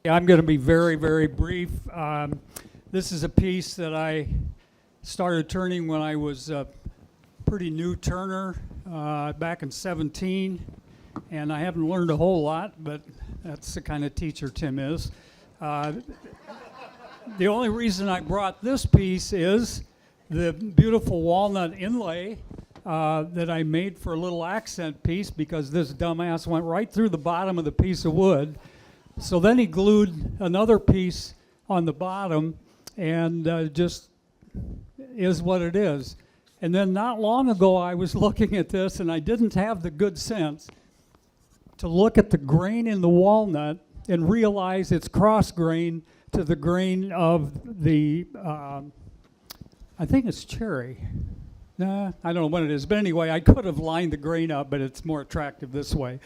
I'm going to be very, very brief. This is a piece that I started turning when I was a pretty new turner back in 17, and I haven't learned a whole lot, but that's the kind of teacher Tim is. The only reason I brought this piece is the beautiful walnut inlay that I made for a little accent piece, because this dumbass went right through the bottom of the piece of wood. So then he glued another piece on the bottom, and just is what it is. And then not long ago I was looking at this, and I didn't have the good sense to look at the grain in the walnut and realize it's cross grain to the grain of the, I think it's cherry. Nah, I don't know what it is. But anyway, I could have lined the grain up, but it's more attractive this way.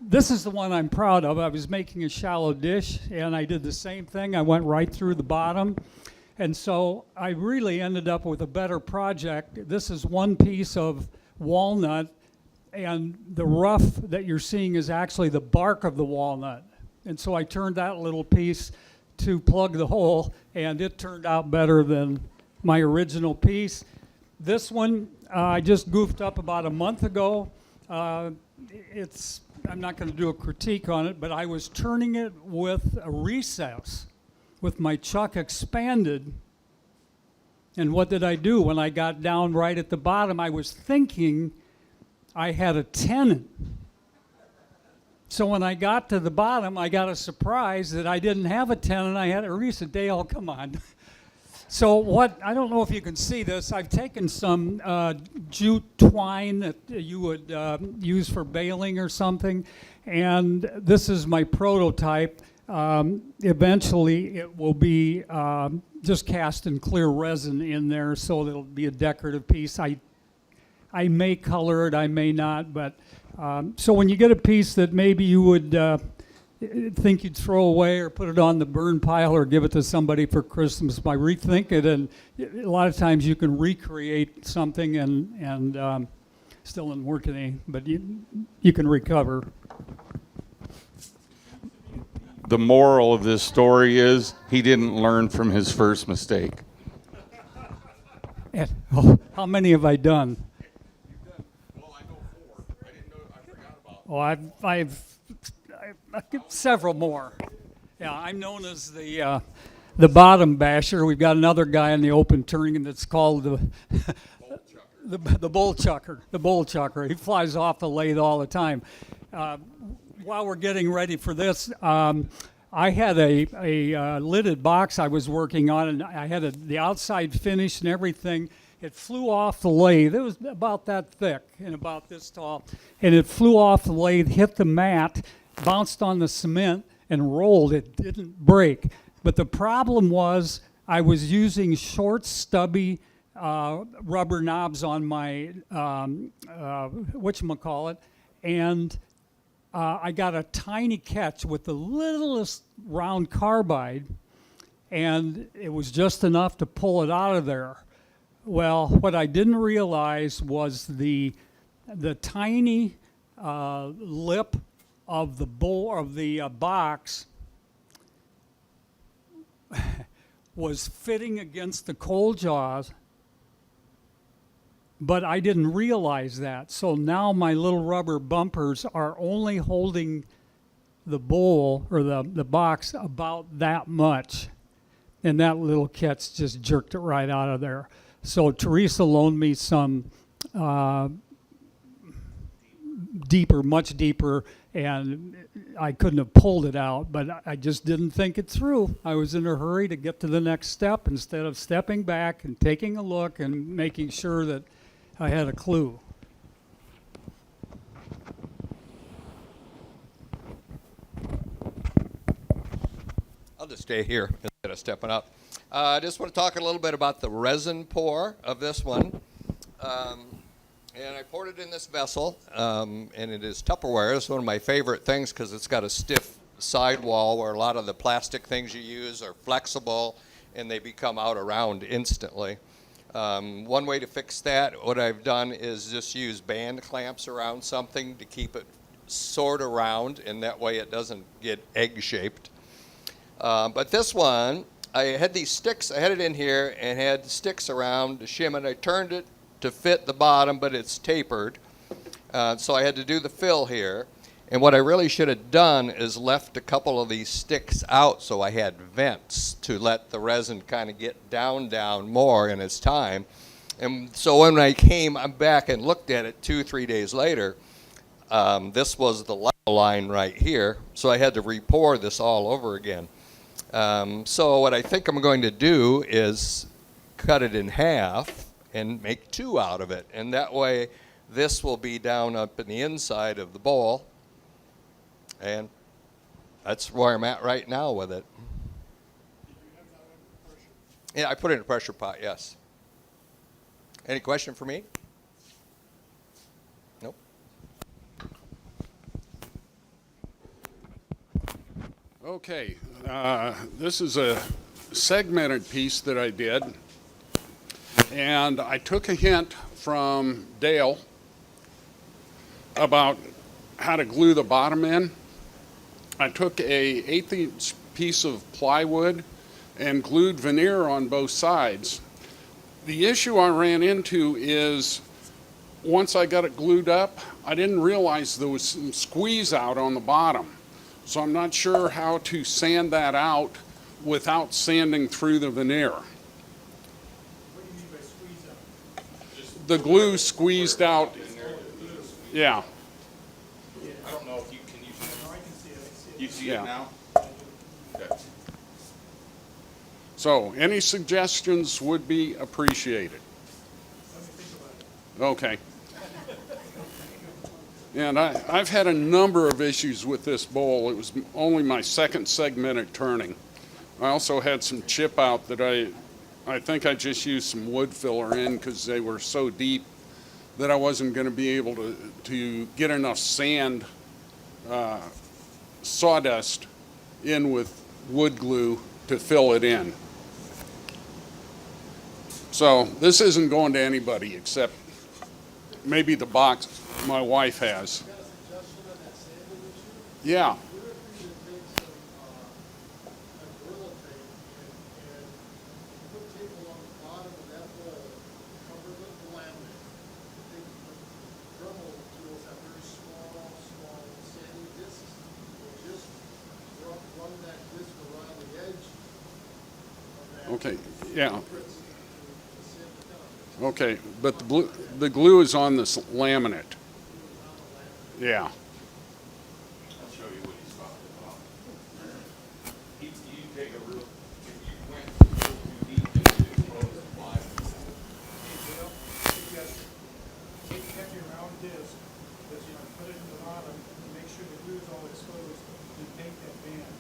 This is the one I'm proud of. I was making a shallow dish, and I did the same thing. I went right through the bottom. And so I really ended up with a better project. This is one piece of walnut, and the rough that you're seeing is actually the bark of the walnut. And so I turned that little piece to plug the hole, and it turned out better than my original piece. This one I just goofed up about a month ago. I'm not going to do a critique on it, but I was turning it with a recess, with my chuck expanded. And what did I do? When I got down right at the bottom, I was thinking I had a tenon. So when I got to the bottom, I got a surprise that I didn't have a tenon, I had a recess. Dale, come on. So I don't know if you can see this, I've taken some jute twine that you would use for baling or something, and this is my prototype. Eventually it will be just cast in clear resin in there, so it'll be a decorative piece. I may color it, I may not, but so when you get a piece that maybe you would think you'd throw away or put it on the burn pile or give it to somebody for Christmas, by rethink it, and a lot of times you can recreate something and still isn't working any, but you can recover. The moral of this story is he didn't learn from his first mistake. And, how many have I done? Well, I know 4. I didn't know. I forgot about. Oh, I've several more. Yeah, I'm known as the bottom basher. We've got another guy in the open turning that's called the bull chucker. The bull chucker. He flies off the lathe all the time. While we're getting ready for this, I had a lidded box I was working on, and I had the outside finished and everything. It flew off the lathe. It was about that thick and about this tall, and it flew off the lathe, hit the mat, bounced on the cement, and rolled. It didn't break. But the problem was I was using short, stubby rubber knobs on my whatchamacallit, and I got a tiny catch with the littlest round carbide, and it was just enough to pull it out of there. Well, what I didn't realize was the tiny lip of the box was fitting against the coal jaws, but I didn't realize that. So now my little rubber bumpers are only holding the bowl or the box about that much, and that little catch just jerked it right out of there. So Teresa loaned me some deeper, much deeper, and I couldn't have pulled it out, but I just didn't think it through. I was in a hurry to get to the next step instead of stepping back and taking a look and making sure that I had a clue. I'll just stay here instead of stepping up. I just want to talk a little bit about the resin pour of this one. And I poured it in this vessel, and it is Tupperware. It's one of my favorite things because it's got a stiff sidewall where a lot of the plastic things you use are flexible and they become out around instantly. One way to fix that, what I've done is just use band clamps around something to keep it sort of round, and that way it doesn't get egg-shaped. But this one, I had these sticks. I had it in here and had sticks around to shim it. I turned it to fit the bottom, but it's tapered. So I had to do the fill here. And what I really should have done is left a couple of these sticks out so I had vents to let the resin kind of get down more in its time. And so when I came back and looked at it 2-3 days later, this was the level line right here. So I had to re-pour this all over again. So what I think I'm going to do is cut it in half and make 2 out of it. And that way this will be down up in the inside of the bowl. And that's where I'm at right now with it. Yeah, I put it in a pressure pot, yes. Any question for me? Nope. Okay, this is a segmented piece that I did, and I took a hint from Dale about how to glue the bottom in. I took a 1/8" piece of plywood and glued veneer on both sides. The issue I ran into is once I got it glued up, I didn't realize there was some squeeze out on the bottom. So I'm not sure how to sand that out without sanding through the veneer. What do you mean by squeeze out? The glue squeezed out, yeah. I don't know if you can. No, I can see it. You see Yeah. it now? Okay. So any suggestions would be appreciated. Let me think about it. Okay. And I've had a number of issues with this bowl. It was only my second segmented turning. I also had some chip out that I think I just used some wood filler in because they were so deep that I wasn't going to be able to get enough sand, sawdust in with wood glue to fill it in. So this isn't going to anybody except maybe the box my wife has. Yeah. Okay, yeah. Okay, but the glue is on this laminate. Yeah. I'll show you what he's talking about. You take a real, if you went a little too deep into the clothes and fly. Take a heavy round disc, but put it in the bottom, and make sure the glue is all exposed, and paint that band.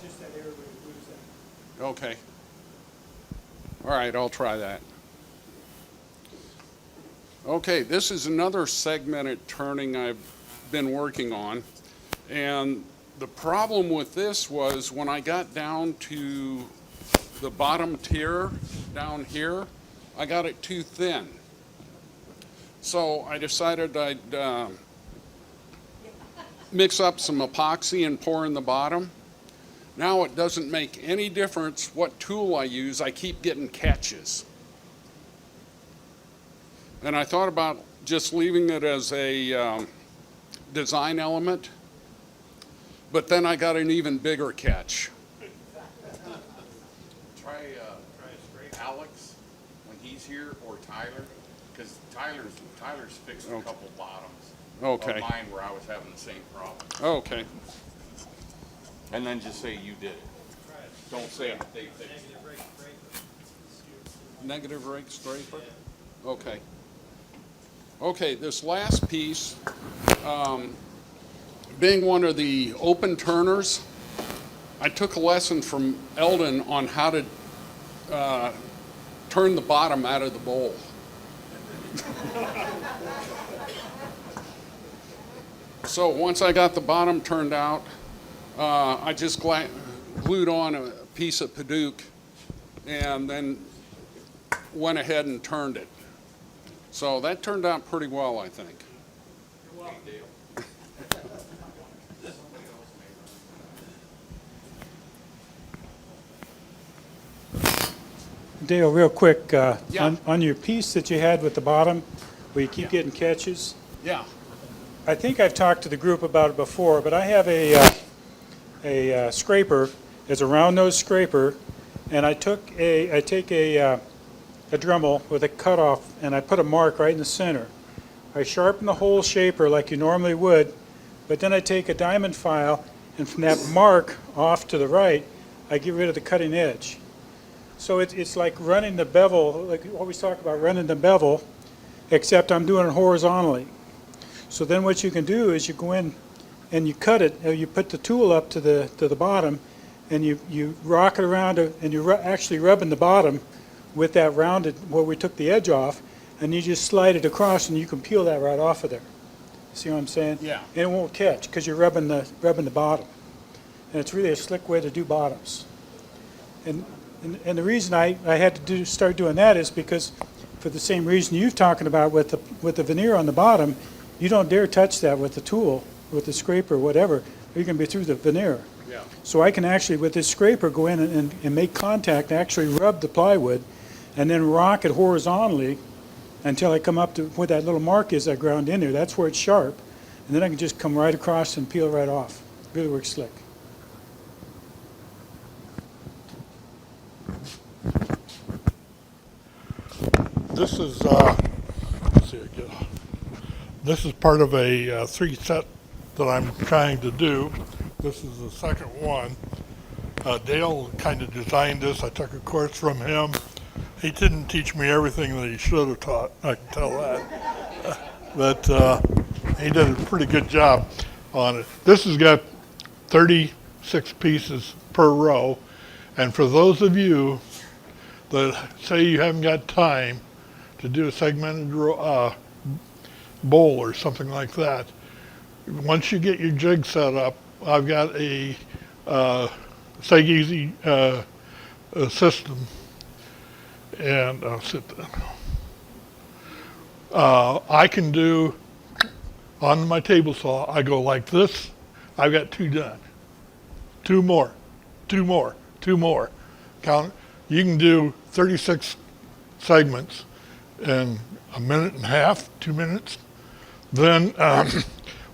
Just that area where the glue's at. Okay. All right, I'll try that. Okay, this is another segmented turning I've been working on. And the problem with this was when I got down to the bottom tier down here, I got it too thin. So I decided I'd mix up some epoxy and pour in the bottom. Now it doesn't make any difference what tool I use, I keep getting catches. And I thought about just leaving it as a design element, but then I got an even bigger catch. Try Alex when he's here, or Tyler, because Tyler's fixed a Okay. couple bottoms Okay. of mine where I was having the same problem. Okay. And then just say you did it. Don't say they fixed it. Negative rake scraper? Okay. Okay, this last piece, being one of the open turners, I took a lesson from Eldon on how to turn the bottom out of the bowl. So once I got the bottom turned out, I just glued on a piece of Paduke and then went ahead and turned it. So that turned out pretty well, I think. Dale, real quick, Yeah. on your piece that you had with the bottom, where you keep getting catches, Yeah. I think I've talked to the group about it before, but I have a scraper, it's a round nose scraper, and I take a Dremel with a cutoff, and I put a mark right in the center. I sharpen the whole shaper like you normally would, but then I take a diamond file, and from that mark off to the right, I get rid of the cutting edge. So it's like running the bevel, like we always talk about running the bevel, except I'm doing it horizontally. So then what you can do is you go in and you cut it, or you put the tool up to the bottom, and you rock it around, and you're actually rubbing the bottom with that rounded, where we took the edge off, and you just slide it across, and you can peel that right off of there. See what I'm saying? Yeah. And it won't catch, because you're rubbing the bottom. And it's really a slick way to do bottoms. And the reason I had to start doing that is because, for the same reason you're talking about with the veneer on the bottom, you don't dare touch that with the tool, with the scraper, whatever, or you're going to be through the veneer. Yeah. So I can actually, with this scraper, go in and make contact, actually rub the plywood, and then rock it horizontally until I come up to where that little mark is I ground in there. That's where it's sharp. And then I can just come right across and peel right off. Really works slick. This is, let's see again. This is part of a 3-set that I'm trying to do. This is the second one. Dale kind of designed this. I took a course from him. He didn't teach me everything that he should have taught, I can tell that. But he did a pretty good job on it. This has got 36 pieces per row. And for those of you that say you haven't got time to do a segmented bowl or something like that, once you get your jig set up, I've got a Seg-Easy system, and I'll sit down. I can do, on my table saw, I go like this, I've got 2 done. 2 more, 2 more, 2 more. Count, you can do 36 segments in a minute and a half, 2 minutes. Then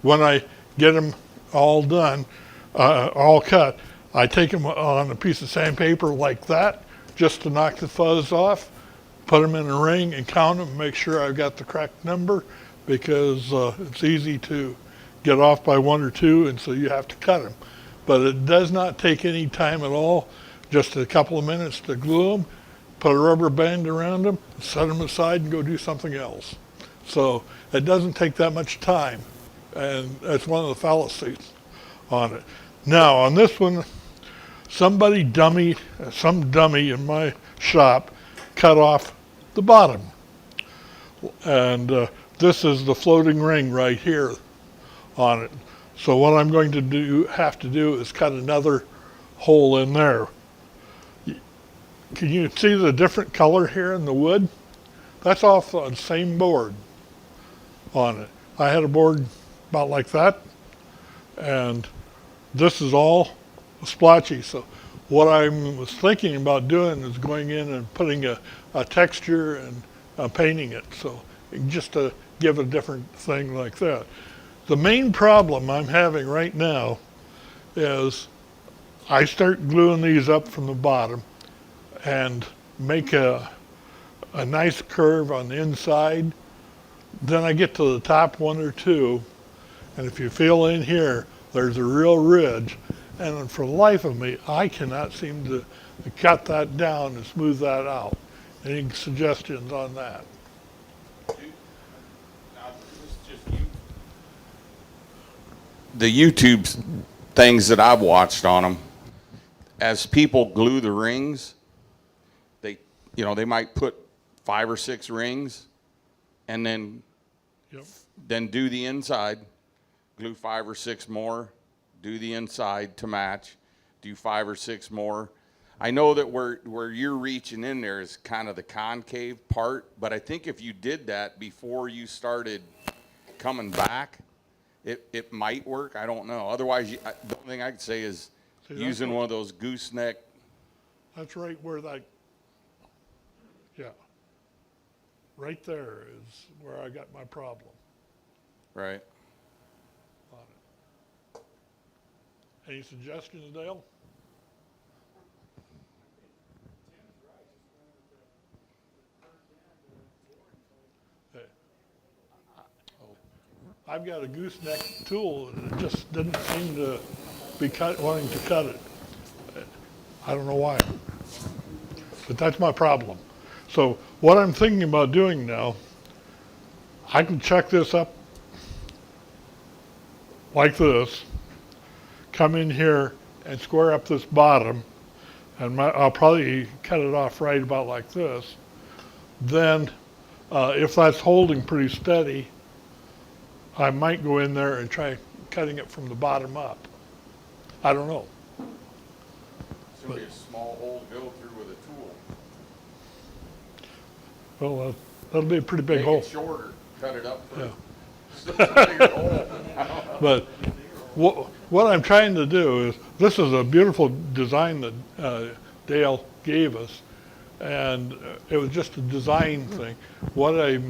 when I get them all done, all cut, I take them on a piece of sandpaper like that, just to knock the fuzz off, put them in a ring and count them, make sure I've got the correct number, because it's easy to get off by 1 or 2, and so you have to cut them. But it does not take any time at all, just a couple of minutes to glue them, put a rubber band around them, set them aside and go do something else. So it doesn't take that much time, and that's one of the fallacies on it. Now on this one, some dummy in my shop cut off the bottom. And this is the floating ring right here on it. So what I'm going to have to do is cut another hole in there. Can you see the different color here in the wood? That's off the same board on it. I had a board about like that, and this is all splotchy. So what I was thinking about doing is going in and putting a texture and painting it, so just to give a different thing like that. The main problem I'm having right now is I start gluing these up from the bottom and make a nice curve on the inside. Then I get to the top 1 or 2, and if you feel in here, there's a real ridge. And for the life of me, I cannot seem to cut that down and smooth that out. Any suggestions on that? Now, this is just you. The YouTube things that I've watched on them, as people glue the rings, they might put 5 or 6 rings, and then do the inside, glue 5 or 6 more, do the inside to match, do 5 or 6 more. I know that where you're reaching in there is kind of the concave part, but I think if you did that before you started coming back, it might work. I don't know. Otherwise, the only thing I could say is using one of those gooseneck. That's right where that Right there is where I got my problem Right. on it. Any suggestions, Dale? Okay. I've got a gooseneck tool and it just didn't seem to be wanting to cut it. I don't know why. But that's my problem. So what I'm thinking about doing now, I can check this up like this, come in here and square up this bottom, and I'll probably cut it off right about like this. Then, if that's holding pretty steady, I might go in there and try cutting it from the bottom up. I don't know. It's gonna be a small hole to go through with a tool. Well, that'll be a pretty big Make hole. it shorter, cut it up Yeah. first. It's a bigger hole. But what I'm trying to do is, this is a beautiful design that Dale gave us, and it was just a design thing. What I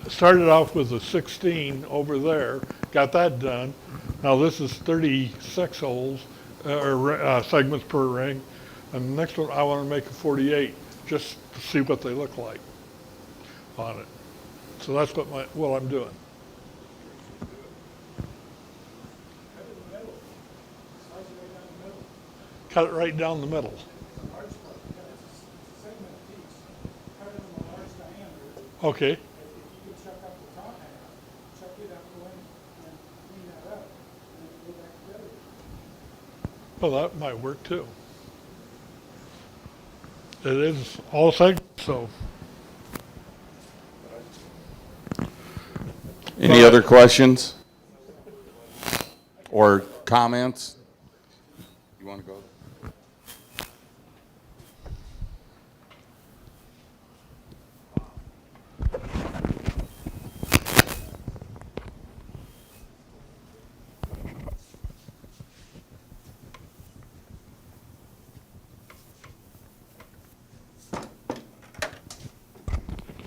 started off with a 16 over there, got that done. Now this is 36 holes, segments per ring, and the next one I want to make a 48, just to see what they look like on it. So that's what I'm doing. Cut it right down the middle. Okay. Well, that might work too. It is all segments, so. Any other questions? Or comments? You wanna go?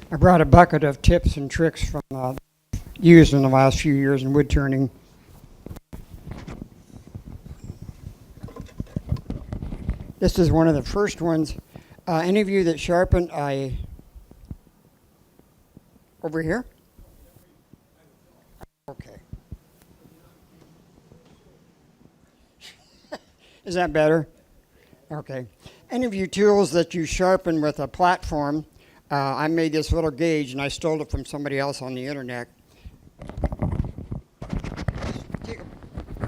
I brought a bucket of tips and tricks from used in the last few years in wood turning. This is one of the first ones. Any of you that sharpen over here? Okay. Is that better? Okay. Any of you tools that you sharpen with a platform, I made this little gauge and I stole it from somebody else on the internet.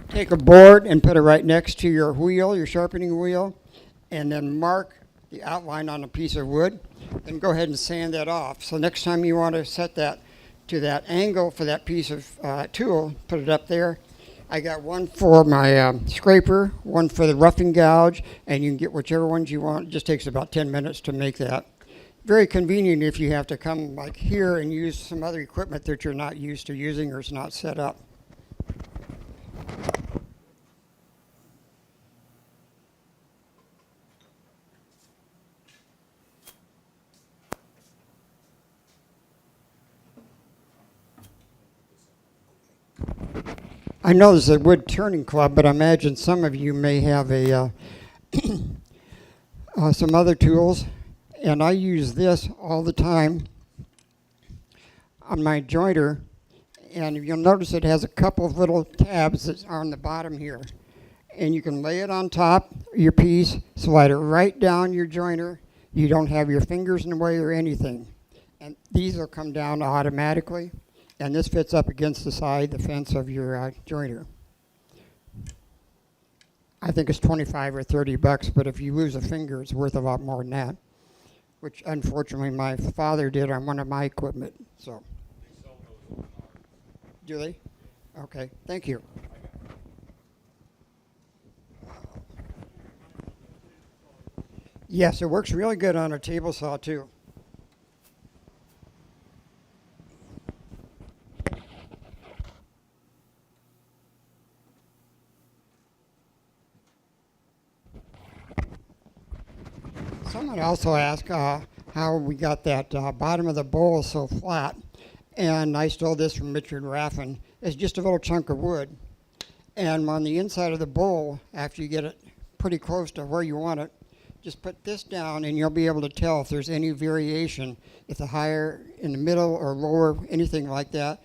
Take a board and put it right next to your wheel, your sharpening wheel, and then mark the outline on a piece of wood. Then go ahead and sand that off. So next time you want to set that to that angle for that piece of tool, put it up there. I got one for my scraper, one for the roughing gouge, and you can get whichever ones you want. It just takes about 10 minutes to make that. Very convenient if you have to come like here and use some other equipment that you're not used to using or is not set up. I know this is a wood turning club, but I imagine some of you may have a some other tools, and I use this all the time on my jointer, and you'll notice it has a couple of little tabs that are on the bottom here, and you can lay it on top of your piece, slide it right down your jointer. You don't have your fingers in the way or anything, and these will come down automatically. And this fits up against the side, the fence of your jointer. I think it's 25 or 30 bucks, but if you lose a finger, it's worth a lot more than that, which unfortunately my father did on one of my equipment. So, do they? Okay, thank you. Yes, it works really good on a table saw too. Someone also asked, how we got that bottom of the bowl so flat. And I stole this from Richard Raffin. It's just a little chunk of wood. And on the inside of the bowl, after you get it pretty close to where you want it, just put this down and you'll be able to tell if there's any variation, if the higher, in the middle, or lower, anything like that.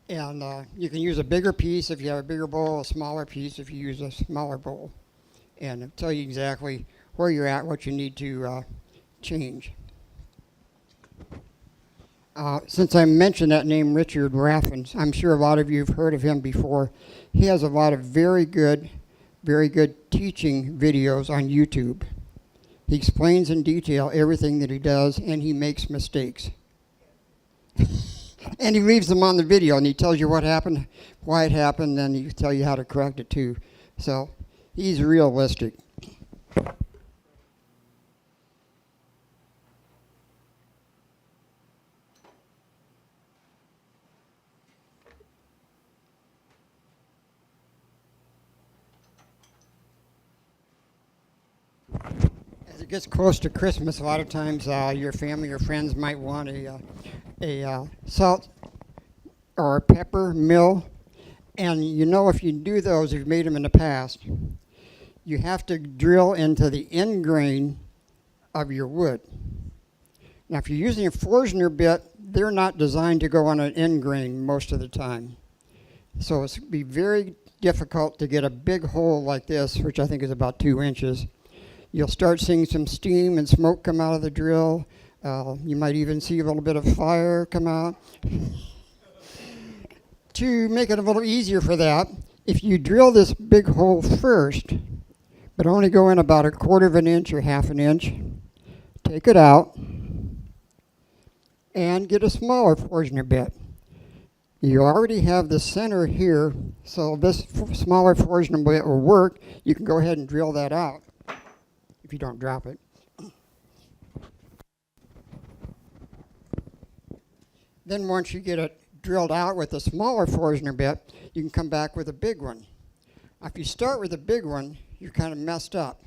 And you can use a bigger piece if you have a bigger bowl, a smaller piece if you use a smaller bowl. And it'll tell you exactly where you're at, what you need to change. Since I mentioned that name, Richard Raffin, I'm sure a lot of you have heard of him before. He has a lot of very good teaching videos on YouTube. He explains in detail everything that he does, and he makes mistakes. And he leaves them on the video, and he tells you what happened, why it happened, and he tells you how to correct it too. So he's realistic. As it gets close to Christmas, a lot of times your family or friends might want a salt or a pepper mill. And you know, if you do those, if you've made them in the past, you have to drill into the end grain of your wood. Now, if you're using a Forstner bit, they're not designed to go on an end grain most of the time. So it's be very difficult to get a big hole like this, which I think is about 2 inches. You'll start seeing some steam and smoke come out of the drill. You might even see a little bit of fire come out. To make it a little easier for that, if you drill this big hole first, but only go in about 1/4 of an inch or 1/2 an inch, take it out, and get a smaller Forstner bit. You already have the center here, so this smaller Forstner bit will work. You can go ahead and drill that out if you don't drop it. Then once you get it drilled out with a smaller Forstner bit, you can come back with a big one. Now, if you start with a big one, you're kind of messed up.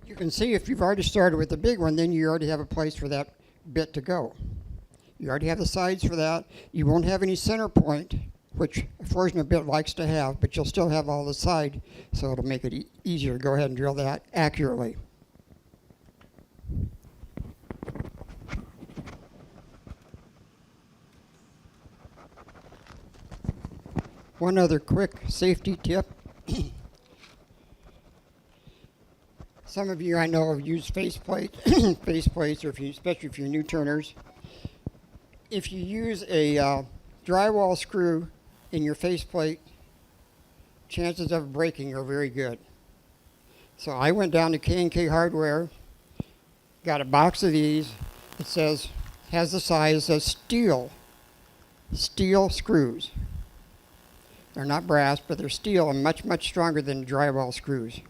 You can see if you've already started with the big one, then you already have a place for that bit to go. You already have the sides for that. You won't have any center point, which a Forstner bit likes to have, but you'll still have all the side, so it'll make it easier to go ahead and drill that accurately. One other quick safety tip. Some of you I know have used faceplates, or especially if you're new turners. If you use a drywall screw in your faceplate, chances of breaking are very good. So I went down to K&K Hardware, got a box of these. It has the size of steel screws. They're not brass, but they're steel and much, much stronger than drywall screws.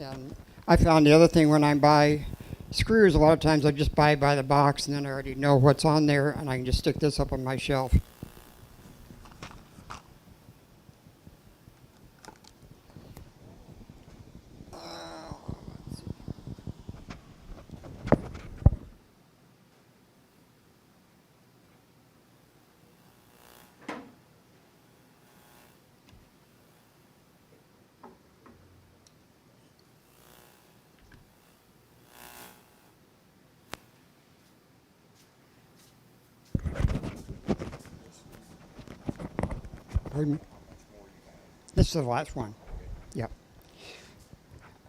And I found the other thing, when I buy screws, a lot of times I just buy by the box, and then I already know what's on there, and I can just stick this up on my shelf. Pardon me? This is the last one. Yep.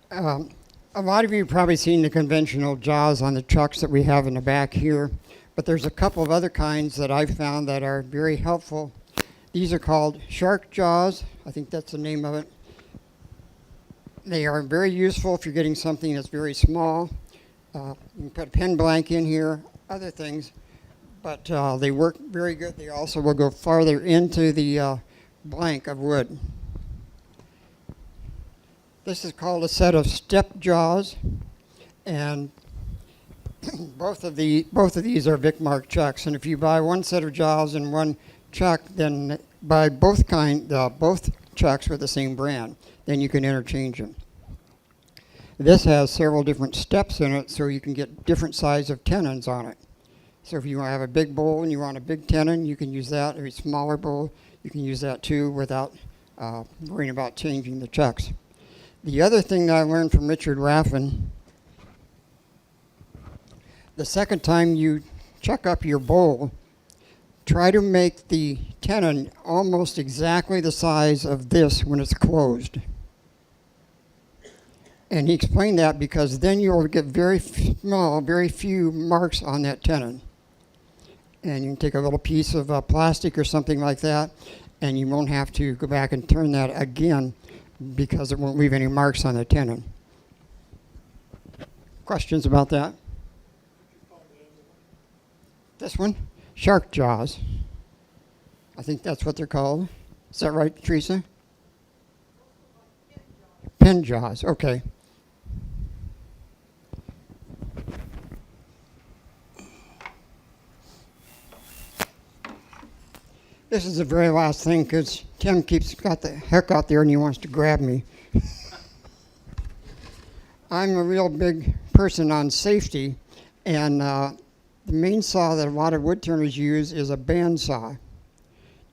A lot of you have probably seen the conventional jaws on the trucks that we have in the back here, but there's a couple of other kinds that I've found that are very helpful. These are called shark jaws. I think that's the name of it. They are very useful if you're getting something that's very small. You can put a pen blank in here, other things, but they work very good. They also will go farther into the blank of wood. This is called a set of step jaws, and both of these are Vicmark chucks, and if you buy one set of jaws and one chuck, then buy both chucks with the same brand. Then you can interchange them. This has several different steps in it, so you can get different size of tenons on it. So if you have a big bowl and you want a big tenon, you can use that. Or a smaller bowl, you can use that too without worrying about changing the chucks. The other thing that I learned from Richard Raffin, the second time you chuck up your bowl, try to make the tenon almost exactly the size of this when it's closed. And he explained that because then you'll get very small, very few marks on that tenon. And you can take a little piece of plastic or something like that, and you won't have to go back and turn that again because it won't leave any marks on the tenon. Questions about that? This one? Shark jaws. I think that's what they're called. Is that right, Teresa? Pin jaws, okay. This is the very last thing because Tim got the heck out there and he wants to grab me. I'm a real big person on safety, and the main saw that a lot of wood turners use is a bandsaw.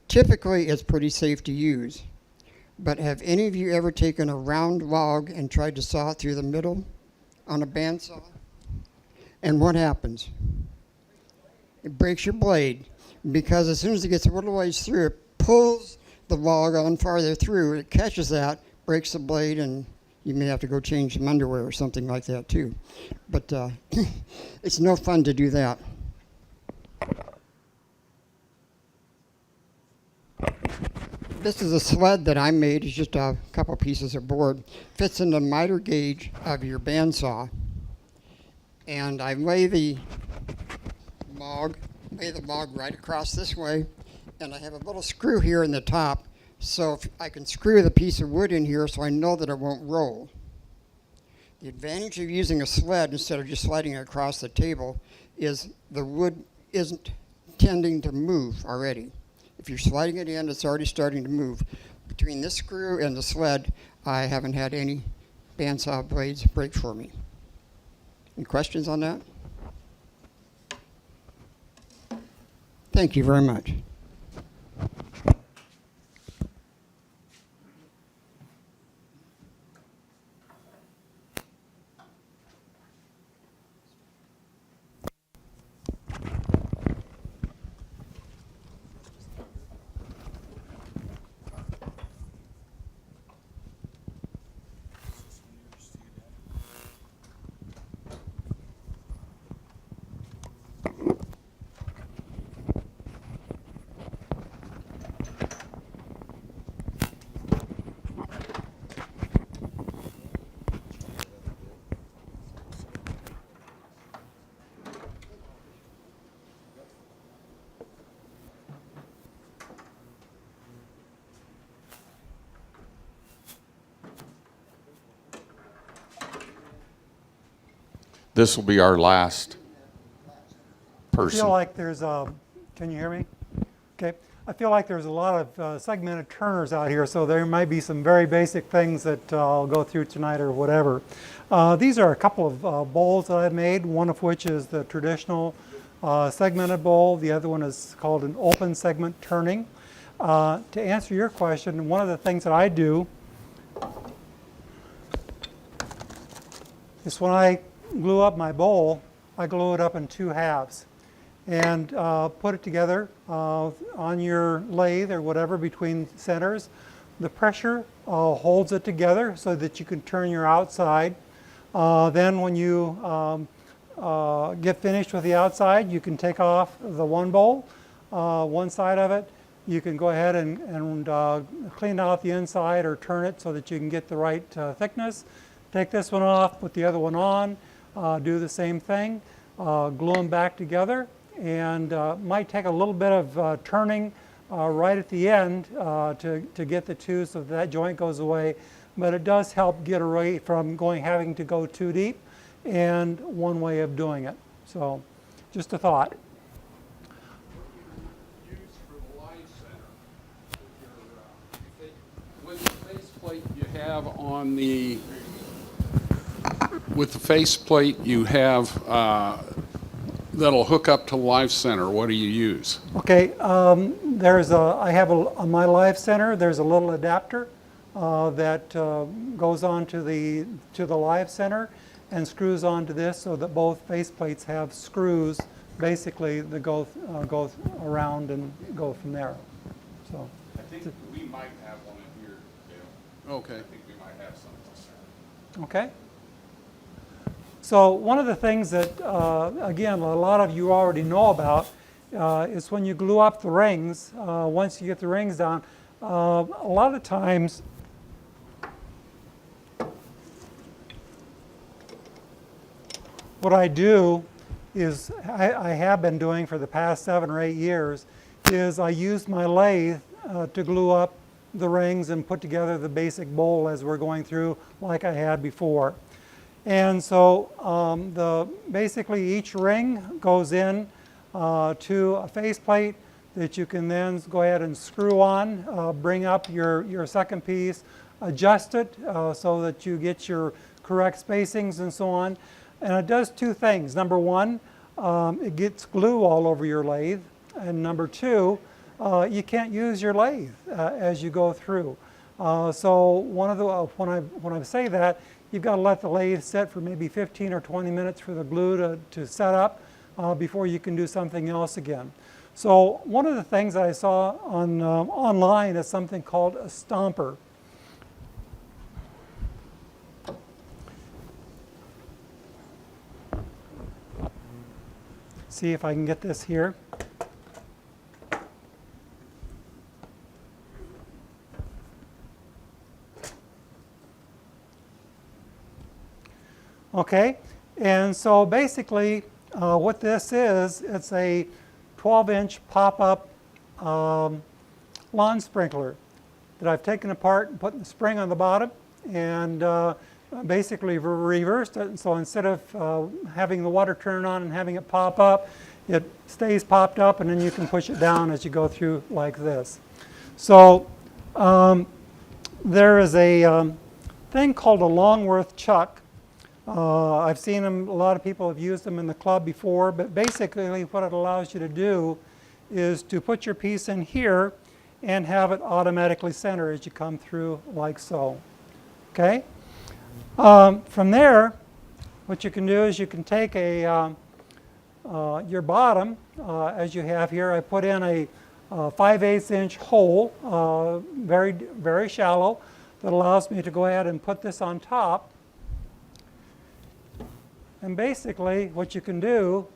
Typically, it's pretty safe to use, but have any of you ever taken a round log and tried to saw it through the middle on a bandsaw? And what happens? It breaks your blade, because as soon as it gets a little ways through, it pulls the log on farther through, it catches that, breaks the blade, and you may have to go change some underwear or something like that too. But it's no fun to do that. This is a sled that I made. It's just a couple pieces of board. Fits in the miter gauge of your bandsaw. And I lay the log right across this way, and I have a little screw here in the top, so if I can screw the piece of wood in here so I know that it won't roll. The advantage of using a sled instead of just sliding it across the table is the wood isn't tending to move already. If you're sliding it in, it's already starting to move. Between this screw and the sled, I haven't had any bandsaw blades break for me. Any questions on that? Thank you very much. This will be our last I person. feel like there's can you hear me? Okay. I feel like there's a lot of segmented turners out here, so there might be some very basic things that I'll go through tonight or whatever. These are a couple of bowls that I've made, one of which is the traditional segmented bowl. The other one is called an open segment turning. To answer your question, one of the things that I do is when I glue up my bowl, I glue it up in two halves and put it together on your lathe or whatever between centers. The pressure holds it together so that you can turn your outside. Then when you get finished with the outside, you can take off the one bowl, one side of it. You can go ahead and clean out the inside or turn it so that you can get the right thickness. Take this one off, put the other one on, do the same thing, glue them back together, and might take a little bit of turning right at the end to get the two so that joint goes away, but it does help get away from having to go too deep, and one way of doing it. So, just a thought. Used for the live center with the faceplate you have on the faceplate you have that'll hook up to Live Center. What do you use? Okay, I have on my Live Center, there's a little adapter that goes on to the Live Center and screws onto this so that both faceplates have screws basically that go around and go from there. So, I think we might have one in here, Dale. Okay. I think we might have something. okay. So one of the things that, again, a lot of you already know about is when you glue up the rings, once you get the rings down, a lot of times what I do is, I have been doing for the past 7 or 8 years, is I use my lathe to glue up the rings and put together the basic bowl as we're going through like I had before. And so basically each ring goes in to a faceplate that you can then go ahead and screw on, bring up your second piece, adjust it so that you get your correct spacings and so on. And it does 2 things. Number 1, it gets glue all over your lathe. And number 2, you can't use your lathe as you go through. So when I say that, you've got to let the lathe sit for maybe 15 or 20 minutes for the glue to set up before you can do something else again. So one of the things I saw online is something called a stomper. See if I can get this here. Okay, and so basically what this is, it's a 12-inch pop-up lawn sprinkler that I've taken apart and put the spring on the bottom and basically reversed it. And so instead of having the water turn on and having it pop up, it stays popped up and then you can push it down as you go through like this. So there is a thing called a Longworth chuck. I've seen them, a lot of people have used them in the club before, but basically what it allows you to do is to put your piece in here and have it automatically center as you come through like so. Okay? From there, what you can do is you can take your bottom, as you have here. I put in a 5/8 inch hole, very, very shallow, that allows me to go ahead and put this on top. And basically, what you can do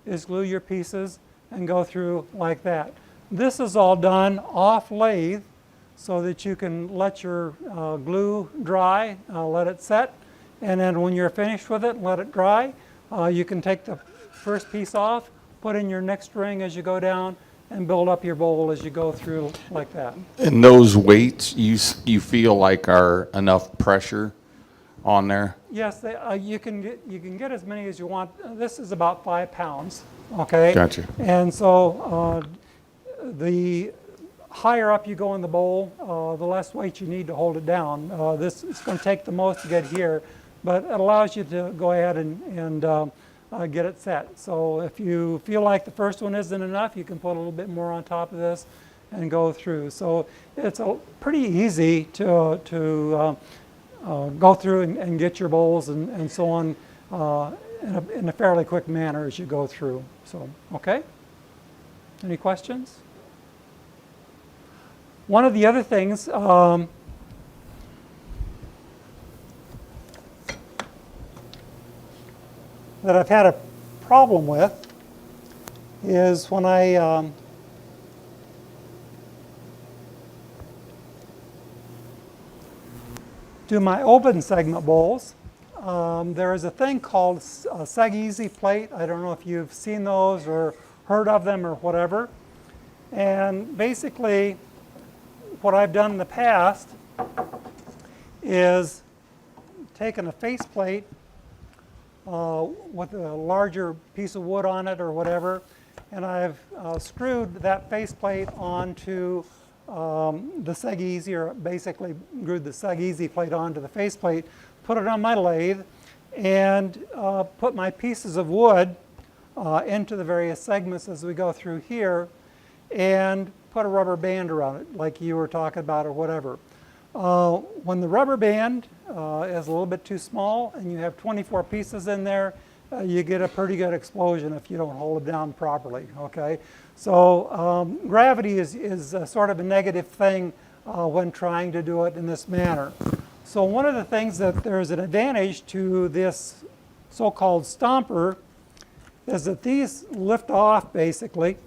is glue your pieces and go through like that. This is all done off lathe so that you can let your glue dry, let it set, and then when you're finished with it, let it dry. You can take the first piece off, put in your next ring as you go down, and build up your bowl as you go through like that. And those weights you feel like are enough pressure on there? Yes, you can get as many as you want. This is about 5 pounds. Okay. Gotcha. And so the higher up you go in the bowl, the less weight you need to hold it down. This is going to take the most to get here, but it allows you to go ahead and get it set. So if you feel like the first one isn't enough, you can put a little bit more on top of this and go through. So it's pretty easy to go through and get your bowls and so on in a fairly quick manner as you go through. So, okay? Any questions? One of the other things that I've had a problem with is when I do my open segment bowls. There is a thing called a Seg-Easy plate. I don't know if you've seen those or heard of them or whatever. And basically, what I've done in the past is taken a faceplate, with a larger piece of wood on it or whatever, and I've screwed that faceplate onto the Seg Easy, or basically glued the Seg Easy plate onto the faceplate, put it on my lathe, and put my pieces of wood into the various segments as we go through here, and put a rubber band around it, like you were talking about or whatever. When the rubber band is a little bit too small and you have 24 pieces in there, you get a pretty good explosion if you don't hold it down properly, okay? So gravity is sort of a negative thing when trying to do it in this manner. So one of the things that there's an advantage to this so-called stomper is that these lift off basically.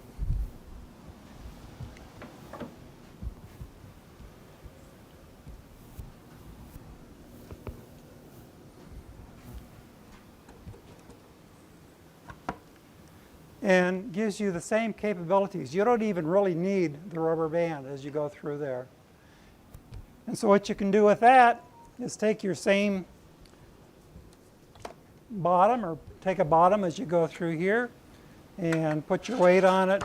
And gives you the same capabilities. You don't even really need the rubber band as you go through there. And so what you can do with that is take your same bottom, or take a bottom as you go through here, and put your weight on it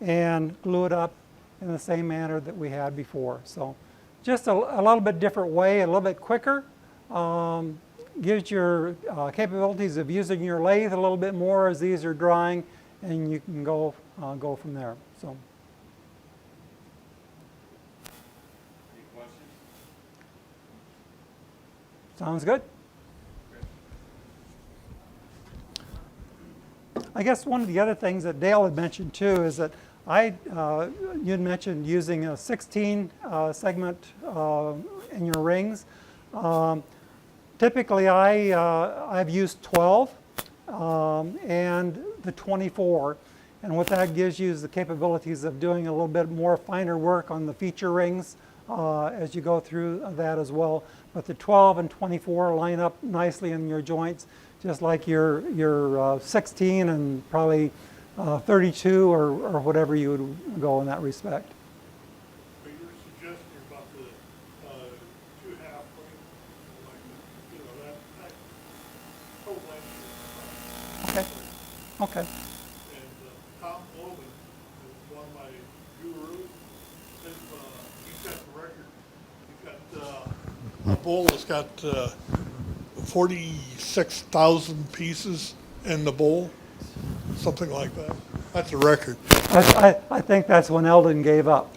and glue it up in the same manner that we had before. So just a little bit different way, a little bit quicker. Gives your capabilities of using your lathe a little bit more as these are drying, and you can go from there. So. Sounds good. I guess one of the other things that Dale had mentioned too is that you had mentioned using a 16 segment in your rings. Typically, I've used 12 and the 24, and what that gives you is the capabilities of doing a little bit more finer work on the feature rings as you go through that as well. But the 12 and 24 line up nicely in your joints, just like your 16 and probably 32 or whatever you would go in that respect. But you were suggesting about the two-half ring, like, you know, that whole length. Okay. And Tom Logan is one of my gurus. He's got the record. He's got a bowl that's got 46,000 pieces in the bowl, something like that. That's a record. I think that's when Eldon gave up.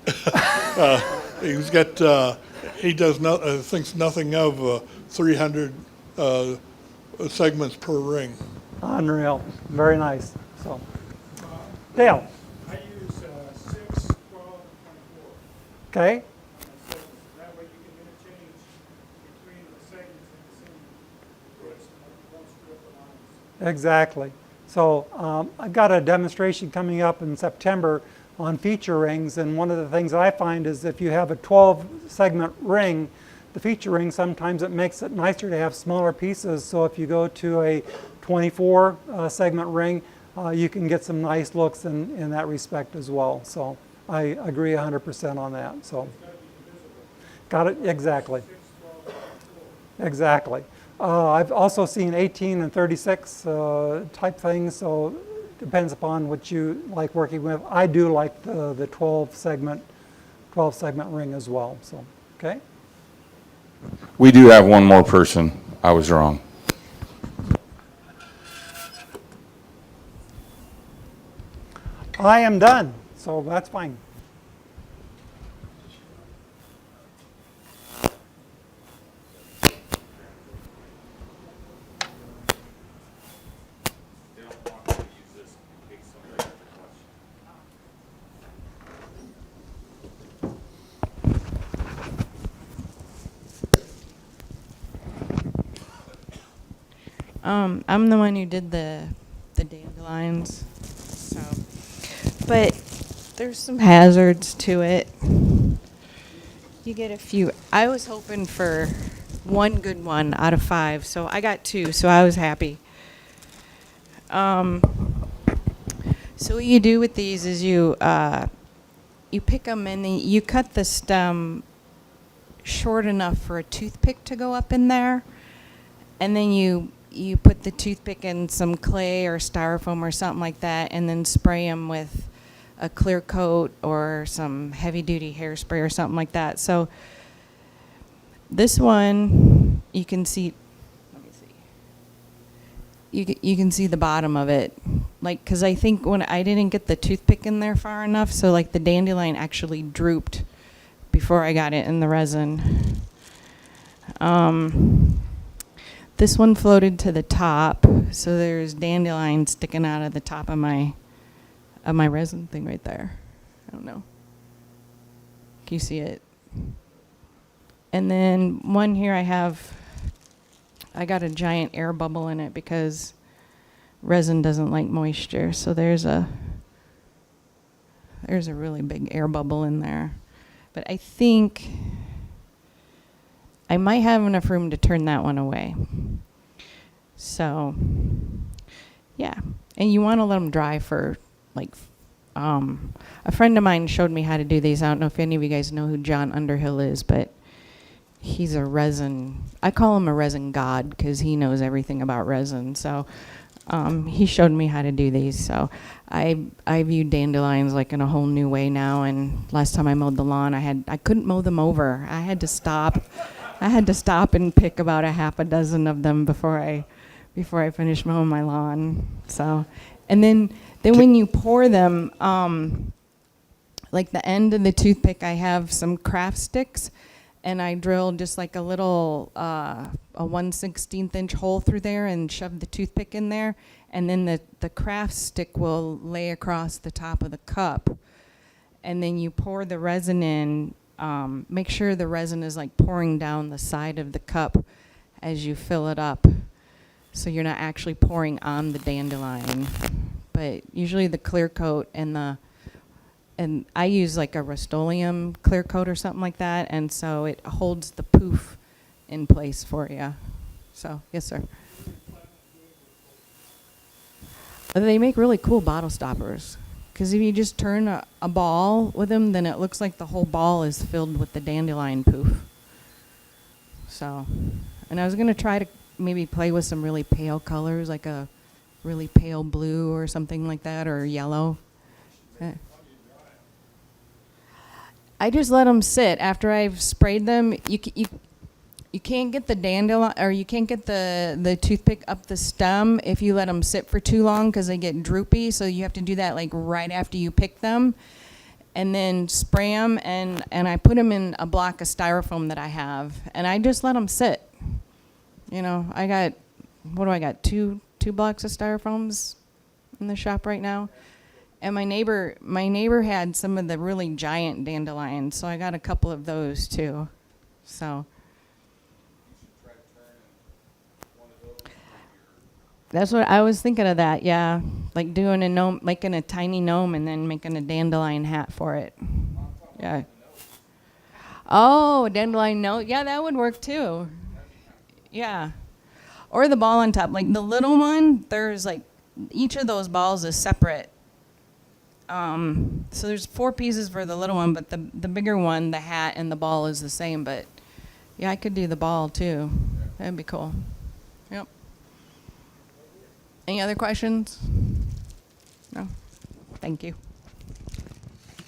He's got, he does not, thinks nothing of 300 segments per ring. Unreal. Very nice. So, Dale. I use 6, 12, and 24. Okay. So that way you can interchange between the segments in the same grids, one strip of lines. Exactly. So I've got a demonstration coming up in September on feature rings, and one of the things I find is if you have a 12 segment ring, the feature ring, sometimes it makes it nicer to have smaller pieces. So if you go to a 24 segment ring, you can get some nice looks in that respect as well. So I agree 100% on that. So got it, exactly. Exactly. I've also seen 18 and 36 type things, so depends upon what you like working with. I do like the 12 segment ring as well. So, okay. We do have one more person. I was wrong. I am done, so that's fine. I'm the one who did the dandelions, so, but there's some hazards to it. You get a few. I was hoping for one good one out of 5, so I got 2, so I was happy. So what you do with these is you pick them and then you cut the stem short enough for a toothpick to go up in there, and then you you put the toothpick in some clay or styrofoam or something like that, and then spray them with a clear coat or some heavy duty hairspray or something like that. So this one, you can see, let me see. You can see the bottom of it. Like, cause I think when I didn't get the toothpick in there far enough, so like the dandelion actually drooped before I got it in the resin. This one floated to the top, so there's dandelion sticking out of the top of my resin thing right there. I don't know. Can you see it? And then one here I got a giant air bubble in it because resin doesn't like moisture. So there's a really big air bubble in there. But I think I might have enough room to turn that one away. So, yeah. And you want to let them dry for, like, a friend of mine showed me how to do these. I don't know if any of you guys know who John Underhill is, but he's a resin, I call him a resin god because he knows everything about resin. So he showed me how to do these. So I view dandelions like in a whole new way now. And last time I mowed the lawn, I couldn't mow them over. I had to stop and pick about a half a dozen of them before I finished mowing my lawn. So, and then when you pour them, like the end of the toothpick, I have some craft sticks, and I drilled just like a little a 1/16 inch hole through there and shoved the toothpick in there, and then the craft stick will lay across the top of the cup, and then you pour the resin in. Make sure the resin is like pouring down the side of the cup as you fill it up, so you're not actually pouring on the dandelion. But usually the clear coat and I use like a Rust-Oleum clear coat or something like that, and so it holds the poof in place for you. So, yes, sir. They make really cool bottle stoppers. Because if you just turn a ball with them, then it looks like the whole ball is filled with the dandelion poof. So, and I was going to try to maybe play with some really pale colors, like a really pale blue or something like that, or yellow. I just let them sit. After I've sprayed them, you can't get the dandelion, or you can't get the toothpick up the stem if you let them sit for too long because they get droopy. So you have to do that like right after you pick them, and then spray them. And I put them in a block of styrofoam that I have, and I just let them sit. You know, I got, what do I got? Two blocks of styrofoams in the shop right now. And my neighbor had some of the really giant dandelions, so I got a couple of those too. So that's what I was thinking of, that, yeah. Like doing a gnome, making a tiny gnome and then making a dandelion hat for it. Yeah. Oh, a dandelion note. Yeah, that would work too. Yeah. Or the ball on top. Like the little one, there's like, each of those balls is separate. So there's 4 pieces for the little one, but the bigger one, the hat and the ball is the same. But yeah, I could do the ball too. That'd be cool. Yep. Any other questions? No? Thank you.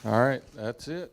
All right, that's it.